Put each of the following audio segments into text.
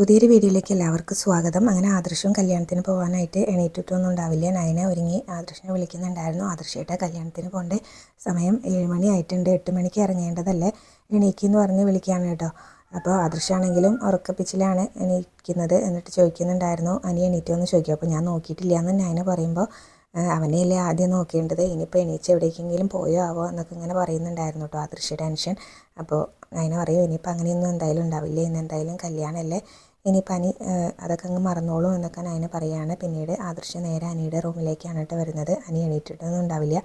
പുതിയൊരു വീഡിയോയിലേക്ക് എല്ലാവർക്കും സ്വാഗതം. അങ്ങനെ ആദർശവും കല്യാണത്തിന് പോകാനായിട്ട് എണീറ്റിട്ടൊന്നും ഉണ്ടാവില്ല. നയന ഒരുങ്ങി ആദർശിനെ വിളിക്കുന്നുണ്ടായിരുന്നു. ആദർശയുടെ കല്യാണത്തിന് പോകേണ്ട സമയം 7 മണി ആയിട്ടുണ്ട്, 8 മണിക്ക് ഇറങ്ങേണ്ടതല്ലേ, എണീക്കെന്ന് പറഞ്ഞ് വിളിക്കുകയാണ് കേട്ടോ. അപ്പോൾ ആദർശാണെങ്കിലും ഉറക്കപ്പിച്ചിലാണ് എണീക്കുന്നത്. എന്നിട്ട് ചോദിക്കുന്നുണ്ടായിരുന്നു, അനി എണീറ്റോ എന്ന് ചോദിക്കും. അപ്പോൾ ഞാൻ നോക്കിയിട്ടില്ല എന്ന് നയന പറയുമ്പോൾ അവനെയല്ലേ ആദ്യം നോക്കേണ്ടത്, ഇനിയിപ്പോൾ എണീച്ച് എവിടേക്കെങ്കിലും പോയോ ആവോ എന്നൊക്കെ ഇങ്ങനെ പറയുന്നുണ്ടായിരുന്നു കേട്ടോ ആദർശ ടെൻഷൻ. അപ്പോൾ നയന പറയും, ഇനിയിപ്പോൾ അങ്ങനെയൊന്നും എന്തായാലും ഉണ്ടാവില്ല, ഇന്ന് എന്തായാലും കല്യാണമല്ലേ, ഇനി പനി അതൊക്കെ അങ്ങ് മറന്നോളൂ എന്നൊക്കെ നയന പറയുകയാണ്. പിന്നീട് ആദർശ നേരെ അനിയുടെ റൂമിലേക്കാണ് കേട്ടോ വരുന്നത്. അനി എണീറ്റിട്ടൊന്നും ഉണ്ടാവില്ല.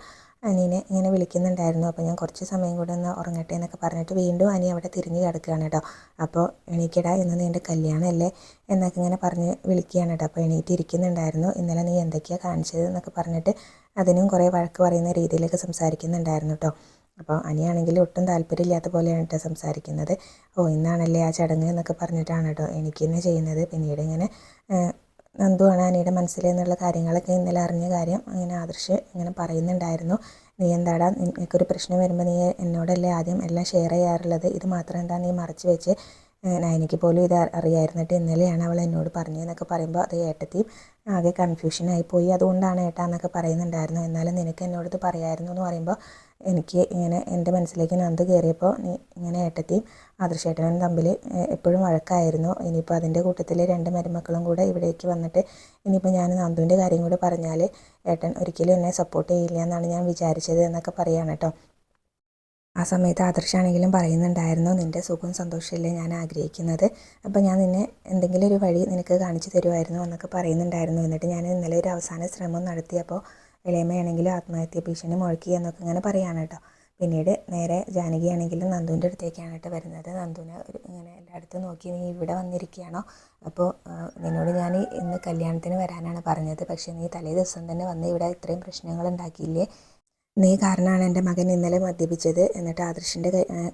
അനീനെ ഇങ്ങനെ വിളിക്കുന്നുണ്ടായിരുന്നു. അപ്പോൾ ഞാൻ കുറച്ച് സമയം കൂടെ ഒന്ന് ഉറങ്ങട്ടെ എന്നൊക്കെ പറഞ്ഞിട്ട് വീണ്ടും അനി അവിടെ തിരിഞ്ഞ് കിടക്കുകയാണ് കേട്ടോ. അപ്പോൾ എണീക്കടാ, ഇന്ന് നിൻ്റെ കല്യാണമല്ലേ എന്നൊക്കെ ഇങ്ങനെ പറഞ്ഞ് വിളിക്കുകയാണ് കേട്ടോ. അപ്പോൾ എണീറ്റിരിക്കുന്നുണ്ടായിരുന്നു. ഇന്നലെ നീ എന്തൊക്കെയാണ് കാണിച്ചത് എന്നൊക്കെ പറഞ്ഞിട്ട് അതിനും കുറേ വഴക്ക് പറയുന്ന രീതിയിലൊക്കെ സംസാരിക്കുന്നുണ്ടായിരുന്നു കേട്ടോ. അപ്പോൾ അനിയാണെങ്കിൽ ഒട്ടും താല്പര്യമില്ലാത്ത പോലെയാണ് കേട്ടോ സംസാരിക്കുന്നത്. ഇന്നാണല്ലേ ആ ചടങ്ങ് എന്നൊക്കെ പറഞ്ഞിട്ടാണ് കേട്ടോ എനിക്ക് തന്നെ ചെയ്യുന്നത്. പിന്നീട് ഇങ്ങനെ നന്ദുവാണ് അനിയുടെ മനസ്സിൽ എന്നുള്ള കാര്യങ്ങളൊക്കെ ഇന്നലെ അറിഞ്ഞ കാര്യം അങ്ങനെ ആദർശ് ഇങ്ങനെ പറയുന്നുണ്ടായിരുന്നു. നീ എന്താടാ, നിനക്കൊരു പ്രശ്നം വരുമ്പോൾ നീ എന്നോടല്ലേ ആദ്യം എല്ലാം ഷെയർ ചെയ്യാറുള്ളത്, ഇത് മാത്രം എന്താ നീ മറച്ച് വെച്ച്, നയനയ്ക്ക് പോലും ഇത് അറിയായിരുന്നിട്ട് ഇന്നലെയാണ് അവൾ എന്നോട് പറഞ്ഞതെന്നൊക്കെ പറയുമ്പോൾ അത് ഏട്ടത്തിയും ആകെ കൺഫ്യൂഷനായി പോയി. അതുകൊണ്ടാണ് ഏട്ടാ എന്നൊക്കെ പറയുന്നുണ്ടായിരുന്നു. എന്നാലും നിനക്ക് എന്നോടത് പറയായിരുന്നു എന്ന് പറയുമ്പോൾ എനിക്ക് ഇങ്ങനെ എൻ്റെ മനസ്സിലേക്ക് നന്ദു കയറിയപ്പോൾ നീ ഇങ്ങനെ ഏട്ടത്തിയും ആദർശേട്ടനും തമ്മിൽ എപ്പോഴും വഴക്കായിരുന്നു. ഇനിയിപ്പോൾ അതിൻ്റെ കൂട്ടത്തിൽ 2 മരുമക്കളും കൂടെ ഇവിടേക്ക് വന്നിട്ട് ഇനിയിപ്പോൾ ഞാൻ നന്ദുവിൻ്റെ കാര്യം കൂടെ പറഞ്ഞാൽ ഏട്ടൻ ഒരിക്കലും എന്നെ സപ്പോർട്ട് ചെയ്യില്ല എന്നാണ് ഞാൻ വിചാരിച്ചത് എന്നൊക്കെ പറയുകയാണ് കേട്ടോ. ആ സമയത്ത് ആദർശാണെങ്കിലും പറയുന്നുണ്ടായിരുന്നു, നിൻ്റെ സുഖവും സന്തോഷമല്ലേ ഞാൻ ആഗ്രഹിക്കുന്നത്, അപ്പോൾ ഞാൻ നിന്നെ എന്തെങ്കിലും ഒരു വഴി നിനക്ക് കാണിച്ചു തരുമായിരുന്നു എന്നൊക്കെ പറയുന്നുണ്ടായിരുന്നു. എന്നിട്ട് ഞാൻ ഇന്നലെ ഒരു അവസാന ശ്രമം നടത്തിയപ്പോൾ ഇളയമയാണെങ്കിലും ആത്മഹത്യ ഭീഷണി മുഴക്കി എന്നൊക്കെ ഇങ്ങനെ പറയുകയാണ് കേട്ടോ. പിന്നീട് നേരെ ജാനകിയാണെങ്കിലും നന്ദുവിൻ്റെ അടുത്തേക്കാണ് കേട്ടോ വരുന്നത്. നന്ദുവിനെ ഇങ്ങനെ എല്ലായിടത്തും നോക്കി, നീ ഇവിടെ വന്നിരിക്കുകയാണോ, അപ്പോൾ നിന്നോട് ഞാൻ ഇന്ന് കല്യാണത്തിന് വരാനാണ് പറഞ്ഞത്, പക്ഷേ നീ തലേ ദിവസം തന്നെ വന്ന് ഇവിടെ ഇത്രയും പ്രശ്നങ്ങൾ ഉണ്ടാക്കിയില്ലേ, നീ കാരണമാണ് എൻ്റെ മകൻ ഇന്നലെ മദ്യപിച്ചത്. എന്നിട്ട് ആദർശിൻ്റെ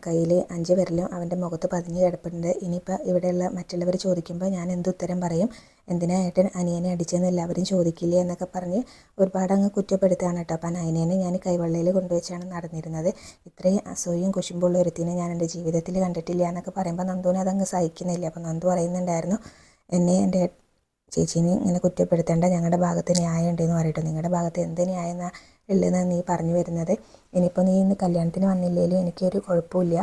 കയ്യിൽ 5 വിരലും അവൻ്റെ മുഖത്ത് പതിഞ്ഞ് കിടപ്പുണ്ട്. ഇനിയിപ്പോൾ ഇവിടെയുള്ള മറ്റുള്ളവർ ചോദിക്കുമ്പോൾ ഞാൻ എന്തുത്തരം പറയും, എന്തിനാ ഏട്ടൻ അനിയനെ അടിച്ചെന്ന് എല്ലാവരും ചോദിക്കില്ലേ എന്നൊക്കെ പറഞ്ഞ് ഒരുപാട് അങ്ങ് കുറ്റപ്പെടുത്തുകയാണ് കേട്ടോ. അപ്പം അനിയനെ ഞാൻ കൈവെള്ളയിൽ കൊണ്ടുവച്ചാണ് നടന്നിരുന്നത്, ഇത്രയും അസൂയും കുശുമ്പുള്ള ഒരുത്തിനെ ഞാൻ എൻ്റെ ജീവിതത്തിൽ കണ്ടിട്ടില്ല എന്നൊക്കെ പറയുമ്പോൾ നന്ദുവിനെ അതങ്ങ് സഹിക്കുന്നില്ല. അപ്പോൾ നന്ദു പറയുന്നുണ്ടായിരുന്നു, എന്നെ എൻ്റെ ചേച്ചീനെ ഇങ്ങനെ കുറ്റപ്പെടുത്തേണ്ട, ഞങ്ങളുടെ ഭാഗത്ത് ന്യായം ഉണ്ടെന്ന് പറയട്ടെ, നിങ്ങളുടെ ഭാഗത്ത് എന്ത് ന്യായം ഉള്ളതെന്ന് നീ പറഞ്ഞു വരുന്നത്, ഇനിയിപ്പോൾ നീ ഇന്ന് കല്യാണത്തിന് വന്നില്ലെങ്കിലും എനിക്കൊരു കുഴപ്പമില്ല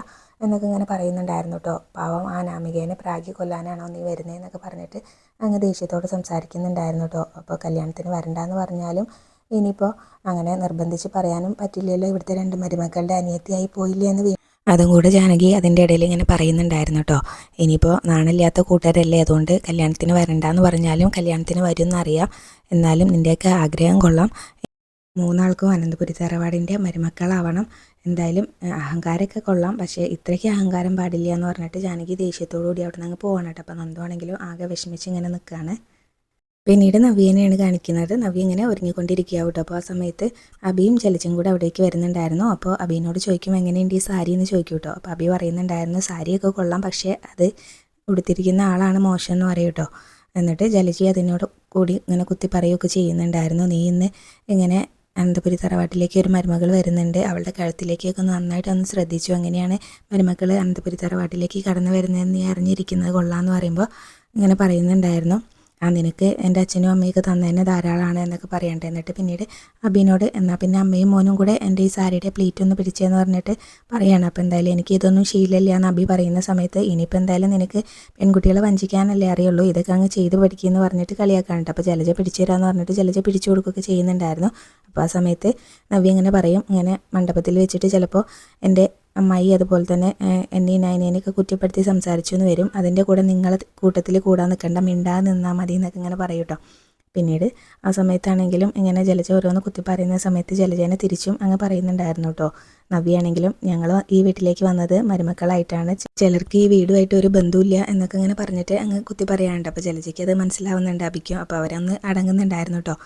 എന്നൊക്കെ ഇങ്ങനെ പറയുന്നുണ്ടായിരുന്നു കേട്ടോ. പാവം ആ നാമികേനെ പ്രാഗി കൊല്ലാനാണോ നീ വരുന്നതെന്നൊക്കെ പറഞ്ഞിട്ട് അങ്ങ് ദേഷ്യത്തോട് സംസാരിക്കുന്നുണ്ടായിരുന്നു കേട്ടോ. അപ്പോൾ കല്യാണത്തിന് വരണ്ടെന്ന് പറഞ്ഞാലും ഇനിയിപ്പോൾ അങ്ങനെ നിർബന്ധിച്ച് പറയാനും പറ്റില്ലല്ലോ, ഇവിടുത്തെ 2 മരുമക്കളുടെ അനിയത്തിയായി പോയില്ലേ എന്ന് അതും കൂടെ ജാനകി അതിൻ്റെ ഇടയിൽ ഇങ്ങനെ പറയുന്നുണ്ടായിരുന്നു കേട്ടോ. ഇനിയിപ്പോൾ നാണില്ലാത്ത കൂട്ടുകാരല്ലേ, അതുകൊണ്ട് കല്യാണത്തിന് വരണ്ടെന്ന് പറഞ്ഞാലും കല്യാണത്തിന് വരും എന്നറിയാം, എന്നാലും നിൻ്റെയൊക്കെ ആഗ്രഹം കൊള്ളാം, 3 ആൾക്കും അനന്തപുരി തറവാടിൻ്റെ മരുമക്കളാവണം, എന്തായാലും അഹങ്കാരമൊക്കെ കൊള്ളാം, പക്ഷേ ഇത്രയ്ക്ക് അഹങ്കാരം പാടില്ല എന്ന് പറഞ്ഞിട്ട് ജാനകി ദേഷ്യത്തോടു കൂടി അവിടെ നിന്ന് അങ്ങ് പോവാണ് കേട്ടോ. അപ്പോൾ നന്ദുവാണെങ്കിലും ആകെ വിഷമിച്ച് ഇങ്ങനെ നിൽക്കുകയാണ്. പിന്നീട് നവ്യനെയാണ് കാണിക്കുന്നത്. നവ്യ ഇങ്ങനെ ഒരുങ്ങിക്കൊണ്ടിരിക്കുക കേട്ടോ. അപ്പോൾ ആ സമയത്ത് അബിയും ചലിച്ചും കൂടെ അവിടേക്ക് വരുന്നുണ്ടായിരുന്നു. അപ്പോൾ അബീനോട് ചോദിക്കും, എങ്ങനെയുണ്ട് ഈ സാരി എന്ന് ചോദിക്കും കേട്ടോ. അപ്പോൾ അബി പറയുന്നുണ്ടായിരുന്നു, സാരിയൊക്കെ കൊള്ളാം, പക്ഷേ അത് ഉടുത്തിരിക്കുന്ന ആളാണ് മോശം എന്ന് പറയും കേട്ടോ. എന്നിട്ട് ജലജി അതിനോട് കൂടി ഇങ്ങനെ കുത്തി പറയുകയൊക്കെ ചെയ്യുന്നുണ്ടായിരുന്നു, നീ ഇന്ന് ഇങ്ങനെ അനന്തപുരി തറവാട്ടിലേക്ക് ഒരു മരുമകൾ വരുന്നുണ്ട്, അവളുടെ കഴുത്തിലേക്കൊക്കെ നന്നായിട്ട് ഒന്ന് ശ്രദ്ധിച്ചു, അങ്ങനെയാണ് മരുമക്കൾ അനന്തപുരി തറവാട്ടിലേക്ക് കടന്നു വരുന്നതെന്ന് നീ അറിഞ്ഞിരിക്കുന്നത് കൊള്ളാമെന്ന് പറയുമ്പോൾ ഇങ്ങനെ പറയുന്നുണ്ടായിരുന്നു, നിനക്ക് എൻ്റെ അച്ഛനും അമ്മയൊക്കെ തന്നതന്നെ ധാരാളമാണ് എന്നൊക്കെ പറയണ്ടേ. എന്നിട്ട് പിന്നീട് അബീനോട്, എന്നാൽ പിന്നെ അമ്മയും മോനും കൂടെ എൻ്റെ ഈ സാരിയുടെ പ്ലീറ്റ് ഒന്ന് പിടിച്ചതെന്ന് പറഞ്ഞിട്ട് പറയുകയാണ്. അപ്പോൾ എന്തായാലും എനിക്ക് ഇതൊന്നും ശീലമില്ല എന്ന് അബി പറയുന്ന സമയത്ത്, ഇനിയിപ്പോൾ എന്തായാലും നിനക്ക് പെൺകുട്ടികളെ വഞ്ചിക്കാനല്ലേ അറിയുള്ളൂ, ഇതൊക്കെ അങ്ങ് ചെയ്ത് പഠിക്കുമെന്ന് പറഞ്ഞിട്ട് കളിയാക്കാനുണ്ട്. അപ്പോൾ ജലജ പിടിച്ചു തരാമെന്ന് പറഞ്ഞിട്ട് ജലജ പിടിച്ചു കൊടുക്കുകയൊക്കെ ചെയ്യുന്നുണ്ടായിരുന്നു. അപ്പോൾ ആ സമയത്ത് നവ്യ ഇങ്ങനെ പറയും, ഇങ്ങനെ മണ്ഡപത്തിൽ വെച്ചിട്ട് ചിലപ്പോൾ എൻ്റെ അമ്മായി അതുപോലെ തന്നെ എന്നെയും നയനേനെയൊക്കെ കുറ്റപ്പെടുത്തി സംസാരിച്ചു എന്ന് വരും, അതിൻ്റെ കൂടെ നിങ്ങളെ കൂട്ടത്തിൽ കൂടാൻ നിൽക്കണ്ട, മിണ്ടാതെ നിന്നാൽ മതി എന്നൊക്കെ ഇങ്ങനെ പറയും കേട്ടോ. പിന്നീട് ആ സമയത്താണെങ്കിലും ഇങ്ങനെ ജലജ ഓരോന്ന് കുത്തി പറയുന്ന സമയത്ത് ജലജേനെ തിരിച്ചും അങ്ങ് പറയുന്നുണ്ടായിരുന്നു കേട്ടോ. നവ്യാണെങ്കിലും ഞങ്ങൾ ഈ വീട്ടിലേക്ക് വന്നത് മരുമക്കളായിട്ടാണ്, ചിലർക്ക് ഈ വീടുമായിട്ട് ഒരു ബന്ധുവില്ല എന്നൊക്കെ ഇങ്ങനെ പറഞ്ഞിട്ട് അങ്ങ് കുത്തി പറയാനുണ്ട്. അപ്പോൾ ജലജയ്ക്ക് അത് മനസ്സിലാവുന്നുണ്ട് അബിക്കും. അപ്പോൾ അവരൊന്ന് അടങ്ങുന്നുണ്ടായിരുന്നു കേട്ടോ.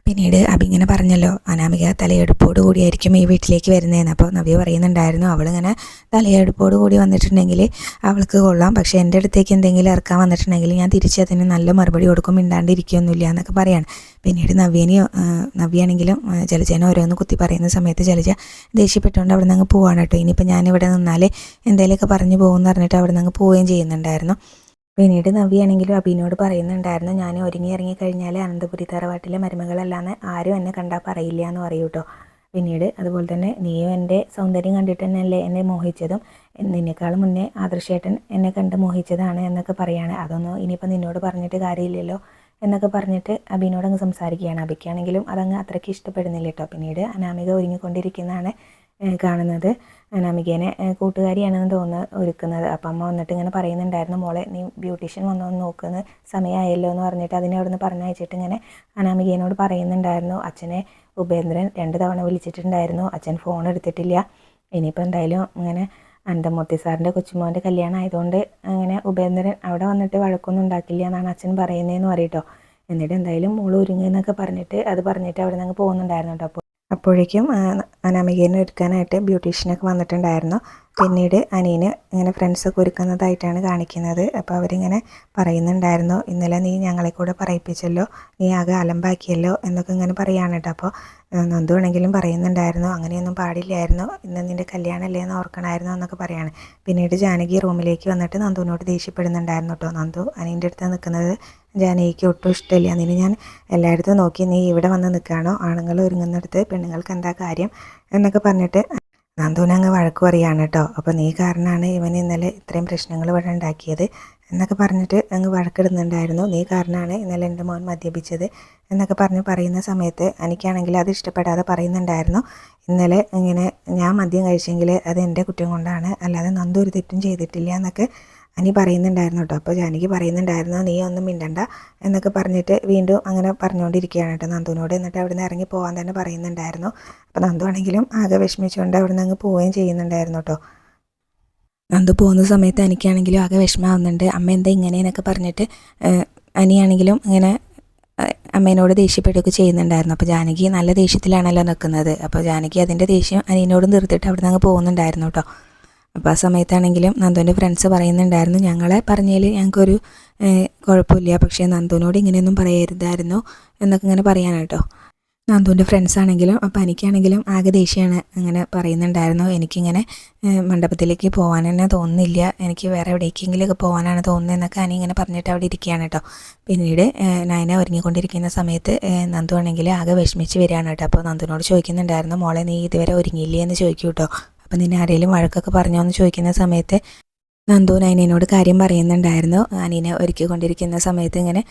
പിന്നീട് അബി ഇങ്ങനെ പറഞ്ഞല്ലോ, അനാമിക തലയെടുപ്പോട് കൂടിയായിരിക്കും ഈ വീട്ടിലേക്ക് വരുന്നതെന്ന്. അപ്പോൾ നവ്യ പറയുന്നുണ്ടായിരുന്നു, അവളിങ്ങനെ തലയെടുപ്പോട് കൂടി വന്നിട്ടുണ്ടെങ്കിൽ അവൾക്ക് കൊള്ളാം, പക്ഷേ എൻ്റെ അടുത്തേക്ക് എന്തെങ്കിലും ഇറക്കാൻ വന്നിട്ടുണ്ടെങ്കിൽ ഞാൻ തിരിച്ചതിന് നല്ല മറുപടി കൊടുക്കും, മിണ്ടാണ്ടിരിക്കുകയൊന്നുമില്ല എന്നൊക്കെ പറയാണ്. പിന്നീട് നവ്യാണെങ്കിലും ജലജേനെ ഓരോന്ന് കുത്തി പറയുന്ന സമയത്ത് ജലജ ദേഷ്യപ്പെട്ടുകൊണ്ട് അവിടെ നിന്ന് അങ്ങ് പോവാണ് കേട്ടോ. ഇനിയിപ്പോൾ ഞാനിവിടെ നിന്നാൽ എന്തെങ്കിലുമൊക്കെ പറഞ്ഞു പോകുമെന്ന് പറഞ്ഞിട്ട് അവിടെ നിന്ന് അങ്ങ് പോവുകയും ചെയ്യുന്നുണ്ടായിരുന്നു. പിന്നീട് നവ്യാണെങ്കിലും അഭിനോട് പറയുന്നുണ്ടായിരുന്നു, ഞാൻ ഒരുങ്ങി ഇറങ്ങി കഴിഞ്ഞാൽ അനന്തപുരി തറവാട്ടിലെ മരുമകളല്ലാന്ന് ആരും എന്നെ കണ്ടാൽ പറയില്ല എന്ന് പറയൂ കേട്ടോ. പിന്നീട് അതുപോലെ തന്നെ നീയും എൻ്റെ സൗന്ദര്യം കണ്ടിട്ട് തന്നെയല്ലേ എന്നെ മോഹിച്ചതും, നിന്നേക്കാളും മുന്നേ ആദർശേട്ടൻ എന്നെ കണ്ട് മോഹിച്ചതാണ് എന്നൊക്കെ പറയാണ്. അതൊന്നും ഇനിയിപ്പോൾ നിന്നോട് പറഞ്ഞിട്ട് കാര്യമില്ലല്ലോ എന്നൊക്കെ പറഞ്ഞിട്ട് അഭിനോട് അങ്ങ് സംസാരിക്കുകയാണ്. അഭിക്കാണെങ്കിലും അതങ്ങ് അത്രയ്ക്ക് ഇഷ്ടപ്പെടുന്നില്ല കേട്ടോ. പിന്നീട് അനാമിക ഒരുങ്ങിക്കൊണ്ടിരിക്കുന്നതാണ് കാണുന്നത്. അനാമികേനെ കൂട്ടുകാരിയാണെന്ന് തോന്നുന്നു ഒരുക്കുന്നത്. അപ്പം അമ്മ വന്നിട്ട് ഇങ്ങനെ പറയുന്നുണ്ടായിരുന്നു, മോളെ നീ ബ്യൂട്ടീഷ്യൻ വന്നൊന്ന് നോക്കുന്ന സമയമായല്ലോ എന്ന് പറഞ്ഞിട്ട് അതിനെ അവിടെ നിന്ന് പറഞ്ഞയച്ചിട്ട് ഇങ്ങനെ അനാമികേനോട് പറയുന്നുണ്ടായിരുന്നു. അച്ഛനെ ഉപേന്ദ്രൻ 2 തവണ വിളിച്ചിട്ടുണ്ടായിരുന്നു, അച്ഛൻ ഫോൺ എടുത്തിട്ടില്ല. ഇനിയിപ്പോൾ എന്തായാലും ഇങ്ങനെ അനന്തമൂർത്തി സാറിൻ്റെ കൊച്ചുമോൻ്റെ കല്യാണം ആയതുകൊണ്ട് അങ്ങനെ ഉപേന്ദ്രൻ അവിടെ വന്നിട്ട് വഴക്കൊന്നും ഉണ്ടാക്കില്ല എന്നാണ് അച്ഛൻ പറയുന്നതെന്ന് പറയട്ടോ. എന്നിട്ട് എന്തായാലും മോൾ ഒരുങ്ങുന്നൊക്കെ പറഞ്ഞിട്ട് അവിടെ നിന്ന് പോകുന്നുണ്ടായിരുന്നു കേട്ടോ. അപ്പോഴേക്കും അനാമികേനെ ഒരുക്കാനായിട്ട് ബ്യൂട്ടീഷ്യനൊക്കെ വന്നിട്ടുണ്ടായിരുന്നു. പിന്നീട് അനീന് ഇങ്ങനെ ഫ്രണ്ട്സൊക്കെ ഒരുക്കുന്നതായിട്ടാണ് കാണിക്കുന്നത്. അപ്പോൾ അവരിങ്ങനെ പറയുന്നുണ്ടായിരുന്നു, ഇന്നലെ നീ ഞങ്ങളെ കൂടെ പറയിപ്പിച്ചല്ലോ, നീ ആകെ അലമ്പാക്കിയല്ലോ എന്നൊക്കെ ഇങ്ങനെ പറയുകയാണ് കേട്ടോ. അപ്പോൾ നന്ദു ആണെങ്കിലും പറയുന്നുണ്ടായിരുന്നു, അങ്ങനെയൊന്നും പാടില്ലായിരുന്നു, ഇന്ന് നിൻ്റെ കല്യാണമല്ലേ എന്ന് ഓർക്കണമായിരുന്നു എന്നൊക്കെ പറയാണ്. പിന്നീട് ജാനകി റൂമിലേക്ക് വന്നിട്ട് നന്ദുവിനോട് ദേഷ്യപ്പെടുന്നുണ്ടായിരുന്നു കേട്ടോ. നന്ദു അനീൻ്റെ അടുത്ത് നിൽക്കുന്നത് ജാനകിക്ക് ഒട്ടും ഇഷ്ടമില്ല. അതിന് ഞാൻ എല്ലായിടത്തും നോക്കി, നീ ഇവിടെ വന്ന് നിൽക്കുകയാണോ, ആണുങ്ങൾ ഒരുങ്ങുന്നിടത്ത് പെണ്ണുങ്ങൾക്ക് എന്താ കാര്യം എന്നൊക്കെ പറഞ്ഞിട്ട് നന്ദുവിനെ അങ്ങ് വഴക്ക് പറയുകയാണ് കേട്ടോ. അപ്പോൾ നീ കാരണമാണ് ഇവൻ ഇന്നലെ ഇത്രയും പ്രശ്നങ്ങൾ ഇവിടെ ഉണ്ടാക്കിയത് എന്നൊക്കെ പറഞ്ഞിട്ട് അങ്ങ് വഴക്കിടുന്നുണ്ടായിരുന്നു. നീ കാരണമാണ് ഇന്നലെ എൻ്റെ മോൻ മദ്യപിച്ചത് എന്നൊക്കെ പറയുന്ന സമയത്ത് എനിക്കാണെങ്കിൽ അത് ഇഷ്ടപ്പെടാതെ പറയുന്നുണ്ടായിരുന്നു, ഇന്നലെ ഇങ്ങനെ ഞാൻ മദ്യം കഴിച്ചെങ്കിൽ അത് എൻ്റെ കുറ്റം കൊണ്ടാണ്, അല്ലാതെ നന്ദു ഒരു തെറ്റും ചെയ്തിട്ടില്ല എന്നൊക്കെ അനി പറയുന്നുണ്ടായിരുന്നു കേട്ടോ. അപ്പോൾ ജാനകി പറയുന്നുണ്ടായിരുന്നു, നീ ഒന്നും മിണ്ടണ്ട എന്നൊക്കെ പറഞ്ഞിട്ട് വീണ്ടും അങ്ങനെ പറഞ്ഞുകൊണ്ടിരിക്കുകയാണ് കേട്ടോ നന്ദുവിനോട്. എന്നിട്ട് അവിടെ നിന്ന് ഇറങ്ങി പോകാൻ തന്നെ പറയുന്നുണ്ടായിരുന്നു. അപ്പോൾ നന്ദു ആണെങ്കിലും ആകെ വിഷമിച്ചുകൊണ്ട് അവിടെ നിന്ന് അങ്ങ് പോവുകയും ചെയ്യുന്നുണ്ടായിരുന്നു കേട്ടോ. നന്ദു പോകുന്ന സമയത്ത് എനിക്കാണെങ്കിലും ആകെ വിഷമമാവുന്നുണ്ട്, അമ്മ എന്താ ഇങ്ങനെയെന്നൊക്കെ പറഞ്ഞിട്ട് അനിയാണെങ്കിലും ഇങ്ങനെ അമ്മേനോട് ദേഷ്യപ്പെടുകയൊക്കെ ചെയ്യുന്നുണ്ടായിരുന്നു. അപ്പോൾ ജാനകി നല്ല ദേഷ്യത്തിലാണല്ലോ നിൽക്കുന്നത്. അപ്പോൾ ജാനകി അതിൻ്റെ ദേഷ്യം അനിയനോട് നിർത്തിയിട്ട് അവിടെ നിന്ന് അങ്ങ് പോകുന്നുണ്ടായിരുന്നു കേട്ടോ. അപ്പോൾ ആ സമയത്താണെങ്കിലും നന്ദുവിൻ്റെ ഫ്രണ്ട്സ് പറയുന്നുണ്ടായിരുന്നു, ഞങ്ങളെ പറഞ്ഞതിൽ ഞങ്ങൾക്കൊരു കുഴപ്പമില്ല, പക്ഷേ നന്ദുവിനോട് ഇങ്ങനെയൊന്നും പറയരുതായിരുന്നു എന്നൊക്കെ ഇങ്ങനെ പറയാനാട്ടോ നന്ദുവിൻ്റെ ഫ്രണ്ട്സ് ആണെങ്കിലും. അപ്പോൾ എനിക്കാണെങ്കിലും ആകെ ദേഷ്യമാണ് അങ്ങനെ പറയുന്നുണ്ടായിരുന്നു, എനിക്കിങ്ങനെ മണ്ഡപത്തിലേക്ക് പോകാൻ തന്നെ തോന്നുന്നില്ല, എനിക്ക് വേറെ എവിടേക്കെങ്കിലുമൊക്കെ പോകാനാണ് തോന്നുന്നത് എന്നൊക്കെ അനി ഇങ്ങനെ പറഞ്ഞിട്ട് അവിടെ ഇരിക്കുകയാണ് കേട്ടോ. പിന്നീട് നയന ഒരുങ്ങിക്കൊണ്ടിരിക്കുന്ന സമയത്ത് നന്ദു ആണെങ്കിൽ ആകെ വിഷമിച്ച് വരികയാണ് കേട്ടോ. അപ്പോൾ നന്ദുവിനോട് ചോദിക്കുന്നുണ്ടായിരുന്നു, മോളെ നീ ഇതുവരെ ഒരുങ്ങിയില്ലേ എന്ന് ചോദിക്കൂ കേട്ടോ. അപ്പം നിന്നെ ആരെങ്കിലും വഴക്കൊക്കെ പറഞ്ഞോ എന്ന് ചോദിക്കുന്ന സമയത്ത് നന്ദു നൈനയോട് കാര്യം പറയുന്നുണ്ടായിരുന്നു. അനീനെ ഒരുക്കിക്കൊണ്ടിരിക്കുന്ന സമയത്ത് ഇങ്ങനെ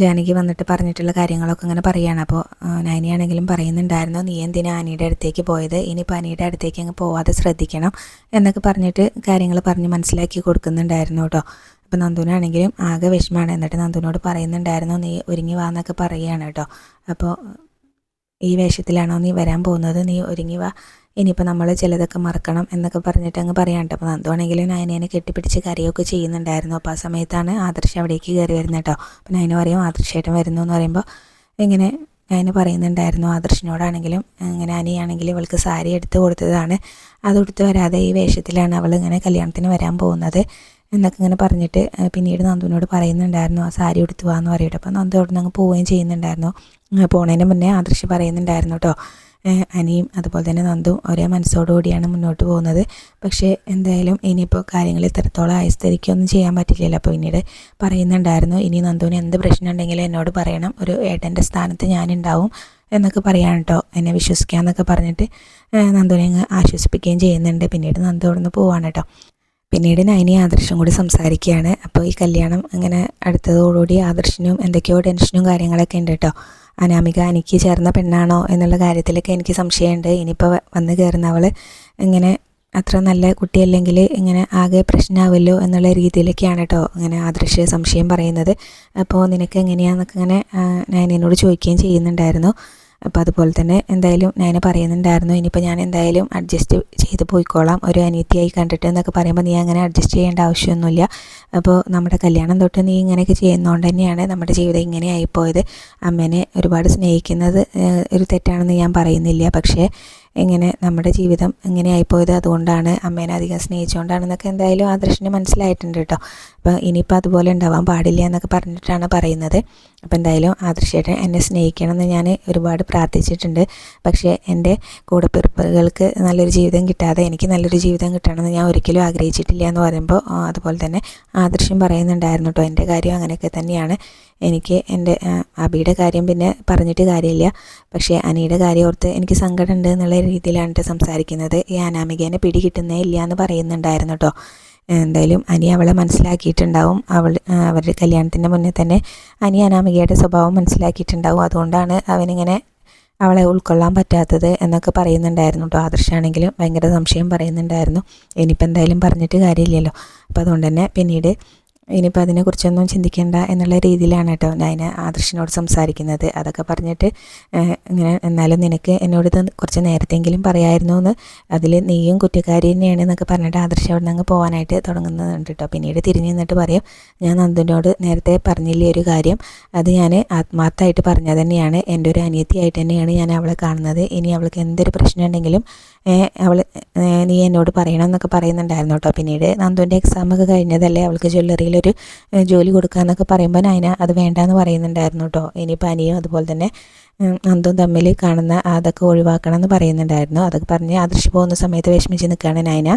ജാനകി വന്നിട്ട് പറഞ്ഞിട്ടുള്ള കാര്യങ്ങളൊക്കെ ഇങ്ങനെ പറയുകയാണ്. അപ്പോൾ നൈനയാണെങ്കിലും പറയുന്നുണ്ടായിരുന്നു, നീ എന്തിനാ അനിയുടെ അടുത്തേക്ക് പോയത്, ഇനിയിപ്പോൾ അനിയുടെ അടുത്തേക്ക് അങ്ങ് പോവാതെ ശ്രദ്ധിക്കണം എന്നൊക്കെ പറഞ്ഞിട്ട് കാര്യങ്ങൾ പറഞ്ഞ് മനസ്സിലാക്കി കൊടുക്കുന്നുണ്ടായിരുന്നു കേട്ടോ. അപ്പോൾ നന്ദുവിനാണെങ്കിലും ആകെ വിഷമമാണ്. എന്നിട്ട് നന്ദുവിനോട് പറയുന്നുണ്ടായിരുന്നു, നീ ഒരുങ്ങി വാ എന്നൊക്കെ പറയുകയാണ് കേട്ടോ. അപ്പോൾ ഈ വേഷത്തിലാണോ നീ വരാൻ പോകുന്നത്, നീ ഒരുങ്ങി വാ, ഇനിയിപ്പോൾ നമ്മൾ ചിലതൊക്കെ മറക്കണം എന്നൊക്കെ പറഞ്ഞിട്ട് അങ്ങ് പറയാനുണ്ട്. അപ്പോൾ നന്ദുവാണെങ്കിലും നയനേനെ കെട്ടിപ്പിടിച്ച് കരയൊക്കെ ചെയ്യുന്നുണ്ടായിരുന്നു. അപ്പോൾ ആ സമയത്താണ് ആദർശ് അവിടേക്ക് കയറി വരുന്നത് കേട്ടോ. അപ്പോൾ നയന പറയും, ആദർശേട്ടൻ വരുന്നു എന്ന് പറയുമ്പോൾ ഇങ്ങനെ നയന പറയുന്നുണ്ടായിരുന്നു, ആദർശിനോടാണെങ്കിലും ഇങ്ങനെ അനിയാണെങ്കിലും ഇവൾക്ക് സാരി എടുത്ത് കൊടുത്തതാണ്, അതെടുത്ത് വരാതെ ഈ വേഷത്തിലാണ് അവൾ ഇങ്ങനെ കല്യാണത്തിന് വരാൻ പോകുന്നത് എന്നൊക്കെ ഇങ്ങനെ പറഞ്ഞിട്ട് പിന്നീട് നന്ദുവിനോട് പറയുന്നുണ്ടായിരുന്നു, ആ സാരി എടുത്തു പോകാമെന്ന് പറയട്ടെ. അപ്പോൾ നന്ദു അവിടെ നിന്ന് അങ്ങ് പോവുകയും ചെയ്യുന്നുണ്ടായിരുന്നു. പോണതിന് മുന്നേ ആദർശ് പറയുന്നുണ്ടായിരുന്നു കേട്ടോ, അനിയും അതുപോലെ തന്നെ നന്ദുവും ഒരേ മനസ്സോടുകൂടിയാണ് മുന്നോട്ട് പോകുന്നത്. പക്ഷേ എന്തായാലും ഇനിയിപ്പോൾ കാര്യങ്ങൾ ഇത്രത്തോളം ആയ സ്ഥിതിക്കൊന്നും ചെയ്യാൻ പറ്റില്ലല്ലോ. അപ്പോൾ പിന്നീട് പറയുന്നുണ്ടായിരുന്നു, ഇനി നന്ദുവിന് എന്ത് പ്രശ്നം ഉണ്ടെങ്കിലും എന്നോട് പറയണം, ഒരു ഏട്ടൻ്റെ സ്ഥാനത്ത് ഞാനുണ്ടാവും എന്നൊക്കെ പറയാൻ കേട്ടോ, എന്നെ വിശ്വസിക്കാമെന്നൊക്കെ പറഞ്ഞിട്ട് നന്ദുവിനെ അങ്ങ് ആശ്വസിപ്പിക്കുകയും ചെയ്യുന്നുണ്ട്. പിന്നീട് നന്ദു അവിടെ നിന്ന് പോവാണ് കേട്ടോ. പിന്നീട് നൈനി ആദർശം കൂടി സംസാരിക്കുകയാണ്. അപ്പോൾ ഈ കല്യാണം അങ്ങനെ അടുത്തതോടുകൂടി ആദർശിനും എന്തൊക്കെയോ ടെൻഷനും കാര്യങ്ങളൊക്കെ ഉണ്ട് കേട്ടോ. അനാമിക എനിക്ക് ചേർന്ന പെണ്ണാണോ എന്നുള്ള കാര്യത്തിലൊക്കെ എനിക്ക് സംശയമുണ്ട്. ഇനിയിപ്പോൾ വന്ന് കയറുന്നവൾ ഇങ്ങനെ അത്ര നല്ല കുട്ടിയല്ലെങ്കിൽ ഇങ്ങനെ ആകെ പ്രശ്നമാവുമല്ലോ എന്നുള്ള രീതിയിലൊക്കെയാണ് കേട്ടോ ഇങ്ങനെ ആദർശ് സംശയം പറയുന്നത്. അപ്പോൾ നിനക്ക് എങ്ങനെയാണെന്നൊക്കെ ഇങ്ങനെ നയനയോട് ചോദിക്കുകയും ചെയ്യുന്നുണ്ടായിരുന്നു. അപ്പോൾ അതുപോലെ തന്നെ എന്തായാലും നയന പറയുന്നുണ്ടായിരുന്നു, ഇനിയിപ്പോൾ ഞാൻ എന്തായാലും അഡ്ജസ്റ്റ് ചെയ്ത് പോയിക്കോളാം, ഒരു അനിയത്തിയായി കണ്ടിട്ട് എന്നൊക്കെ പറയുമ്പോൾ നീ അങ്ങനെ അഡ്ജസ്റ്റ് ചെയ്യേണ്ട ആവശ്യമൊന്നുമില്ല. അപ്പോൾ നമ്മുടെ കല്യാണം തൊട്ട് നീ ഇങ്ങനെയൊക്കെ ചെയ്യുന്നതുകൊണ്ട് തന്നെയാണ് നമ്മുടെ ജീവിതം ഇങ്ങനെ ആയിപ്പോയത്. അമ്മേനെ ഒരുപാട് സ്നേഹിക്കുന്നത് ഒരു തെറ്റാണെന്ന് ഞാൻ പറയുന്നില്ല, പക്ഷേ ഇങ്ങനെ നമ്മുടെ ജീവിതം ഇങ്ങനെ ആയിപ്പോയത് അതുകൊണ്ടാണ്, അമ്മേനെ അധികം സ്നേഹിച്ചുകൊണ്ടാണെന്നൊക്കെ എന്തായാലും ആദർശിന് മനസ്സിലായിട്ടുണ്ട് കേട്ടോ. അപ്പോൾ ഇനിയിപ്പോൾ അതുപോലെ ഉണ്ടാവാൻ പാടില്ല എന്നൊക്കെ പറഞ്ഞിട്ടാണ് പറയുന്നത്. അപ്പോൾ എന്തായാലും ആദർശേട്ടൻ എന്നെ സ്നേഹിക്കണമെന്ന് ഞാൻ ഒരുപാട് പ്രാർത്ഥിച്ചിട്ടുണ്ട്. പക്ഷേ എൻ്റെ കൂടെപ്പിറപ്പുകൾക്ക് നല്ലൊരു ജീവിതം കിട്ടാതെ എനിക്ക് നല്ലൊരു ജീവിതം കിട്ടണമെന്ന് ഞാൻ ഒരിക്കലും ആഗ്രഹിച്ചിട്ടില്ല എന്ന് പറയുമ്പോൾ അതുപോലെ തന്നെ ആദർശം പറയുന്നുണ്ടായിരുന്നു കേട്ടോ. എൻ്റെ കാര്യം അങ്ങനെയൊക്കെ തന്നെയാണ്. എനിക്ക് എൻ്റെ അബിയുടെ കാര്യം പിന്നെ പറഞ്ഞിട്ട് കാര്യമില്ല. പക്ഷേ അനിയുടെ കാര്യം ഓർത്ത് എനിക്ക് സങ്കടമുണ്ട് എന്നുള്ള രീതിയിലാണ് സംസാരിക്കുന്നത്. ഈ അനാമികേനെ പിടി കിട്ടുന്നേ ഇല്ല എന്ന് പറയുന്നുണ്ടായിരുന്നു കേട്ടോ. എന്തായാലും അനി അവളെ മനസ്സിലാക്കിയിട്ടുണ്ടാവും. അവരുടെ കല്യാണത്തിൻ്റെ മുന്നേ തന്നെ അനി അനാമികയുടെ സ്വഭാവം മനസ്സിലാക്കിയിട്ടുണ്ടാവും. അതുകൊണ്ടാണ് അവനിങ്ങനെ അവളെ ഉൾക്കൊള്ളാൻ പറ്റാത്തത് എന്നൊക്കെ പറയുന്നുണ്ടായിരുന്നു കേട്ടോ. ആദർശാണെങ്കിലും ഭയങ്കര സംശയം പറയുന്നുണ്ടായിരുന്നു. ഇനിയിപ്പോൾ എന്തായാലും പറഞ്ഞിട്ട് കാര്യമില്ലല്ലോ. അപ്പോൾ അതുകൊണ്ട് തന്നെ പിന്നീട് ഇനിയിപ്പോൾ അതിനെക്കുറിച്ചൊന്നും ചിന്തിക്കേണ്ട എന്നുള്ള രീതിയിലാണ് കേട്ടോ ഞാൻ ആദർശിനോട് സംസാരിക്കുന്നത്. അതൊക്കെ പറഞ്ഞിട്ട് ഇങ്ങനെ എന്നാലും നിനക്ക് എന്നോട് ഇത് കുറച്ച് നേരത്തെങ്കിലും പറയായിരുന്നു എന്ന്, അതിൽ നീയും കുറ്റക്കാരി തന്നെയാണ് എന്നൊക്കെ പറഞ്ഞിട്ട് ആദർശം അവിടെ നിന്ന് പോകാനായിട്ട് തുടങ്ങുന്നുണ്ട് കേട്ടോ. പിന്നീട് തിരിഞ്ഞ് നിന്നിട്ട് പറയും, ഞാൻ നന്ദുവിനോട് നേരത്തെ പറഞ്ഞില്ലേ ഒരു കാര്യം, അത് ഞാൻ ആത്മാർത്ഥമായിട്ട് പറഞ്ഞത് തന്നെയാണ്. എൻ്റെ ഒരു അനിയത്തിയായിട്ട് തന്നെയാണ് ഞാൻ അവളെ കാണുന്നത്. ഇനി അവൾക്ക് എന്തൊരു പ്രശ്നം ഉണ്ടെങ്കിലും നീ എന്നോട് പറയണം എന്നൊക്കെ പറയുന്നുണ്ടായിരുന്നു കേട്ടോ. പിന്നീട് നന്ദുവിൻ്റെ എക്സാമൊക്കെ കഴിഞ്ഞതല്ലേ, അവൾക്ക് ജ്വല്ലറിയിലൊരു ജോലി കൊടുക്കാമെന്നൊക്കെ പറയുമ്പോൾ നയന അത് വേണ്ടാന്ന് പറയുന്നുണ്ടായിരുന്നു കേട്ടോ. ഇനിയിപ്പോൾ അനിയും അതുപോലെ തന്നെ നന്ദും തമ്മിൽ കാണുന്ന അതൊക്കെ ഒഴിവാക്കണം എന്ന് പറയുന്നുണ്ടായിരുന്നു. അതൊക്കെ പറഞ്ഞ് ആദർശ് പോകുന്ന സമയത്ത് വിഷമിച്ച് നിൽക്കുകയാണ് നയന.